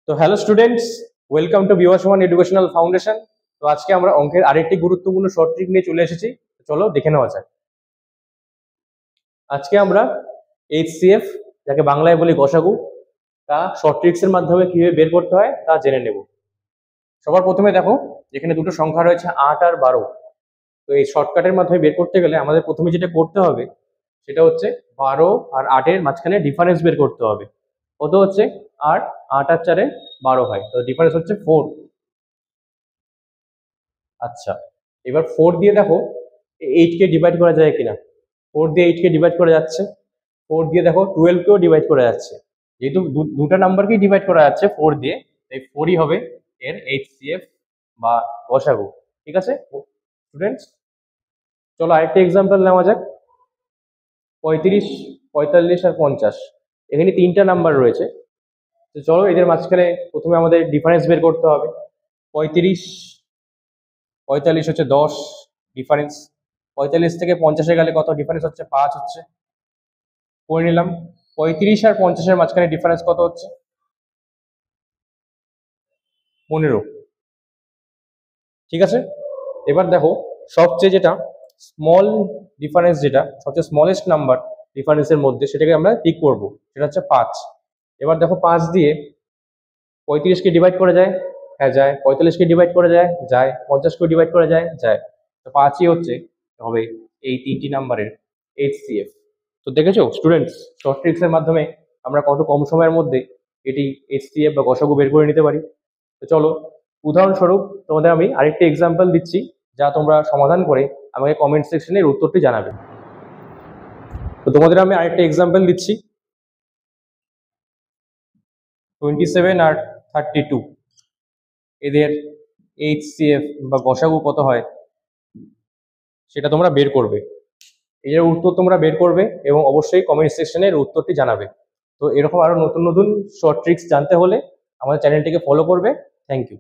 তো hello students, welcome to Bibhasman educational foundation. তো আজকে আমরা অঙ্কের আরেকটি গুরুত্বপূর্ণ শর্ট ট্রিক নিয়ে চলে এসেছি। চলো দেখে নেওয়া যাক। আজকে আমরা এইচসিএফ, যাকে বাংলায় বলি গসাগু, তা শর্ট ট্রিক্সের মাধ্যমে কিভাবে বের করতে হয় তা জেনে নেব। সবার প্রথমে দেখো, এখানে দুটো সংখ্যা রয়েছে 8 আর 12। তো এই শর্টকাটের মাধ্যমে বের করতে গেলে আমাদের প্রথমে যেটা করতে হবে সেটা হচ্ছে 12 আর 8-এর মাঝখানে ডিফারেন্স বের করতে হবে। কত হচ্ছে? 8, 8 আর 4-এ 12 হয়, তো ডিফারেন্স হচ্ছে 4। আচ্ছা, এবার 4 দিয়ে দেখো 8-কে ডিভাইড করা যায় কিনা। 4 দিয়ে 8-কে ডিভাইড করা যাচ্ছে। 4 দিয়ে দেখো 12-কেও ডিভাইড করা যাচ্ছে। যেহেতু দুটা নাম্বারকেই ডিভাইড করা যাচ্ছে 4 দিয়ে, তাই 4ই হবে এর এইচসিএফ বা গসাগু। ঠিক আছে স্টুডেন্টস, চলো আরেকটা এক্সাম্পল নেওয়া যাক। 35, 45 আর 50, এখানে তিনটা নাম্বার রয়েছে। তো চলো এদের মাঝখানে প্রথমে আমাদের ডিফারেন্স বের করতে হবে। 35, 45 হচ্ছে 10 ডিফারেন্স। 45 থেকে 50-এ গেলে কত ডিফারেন্স হচ্ছে? 5 হচ্ছে। করে নিলাম। 35 আর 50-এর মাঝখানে ডিফারেন্স কত হচ্ছে? 15। ঠিক আছে, এবার দেখো সবচেয়ে যেটা স্মল ডিফারেন্স, যেটা সবচেয়ে স্মলেস্ট নাম্বার ডিফারেন্সের মধ্যে, সেটাকে আমরা টিক করব, সেটা হচ্ছে 5। এবার দেখো 5 দিয়ে 35-কে ডিভাইড করা যায়, হ্যাঁ যায়। 45-কে ডিভাইড করা যায়, যায়। 50-কেও ডিভাইড করা যায়, যায়। তো 5ই হচ্ছে হবে এই তিনটি নাম্বারের এইচসিএফ। তো দেখেছো স্টুডেন্টস, শর্ট ট্রিক্সের মাধ্যমে আমরা কত কম সময়ের মধ্যে এটি এইচসিএফ বা গসাগু বের করে নিতে পারি। তো চলো উদাহরণস্বরূপ তোমাদের আমি আরেকটি এক্সাম্পল দিচ্ছি, যা তোমরা সমাধান করে আমাকে কমেন্ট সেকশনে এর উত্তরটি জানাবে। তো তোমাদের আমি আরেকটা এক্সাম্পল দিচ্ছি। 27 আর 32, এদের এইচসিএফ বা গসাগু কত হয় সেটা তোমরা বের করবে। এর উত্তর তোমরা বের করবে এবং অবশ্যই কমেন্ট সেকশনে এর উত্তরটি জানাবে। তো এরকম আরো নতুন নতুন শর্ট ট্রিক্স জানতে হলে আমাদের চ্যানেলটিকে ফলো করবে। Thank you.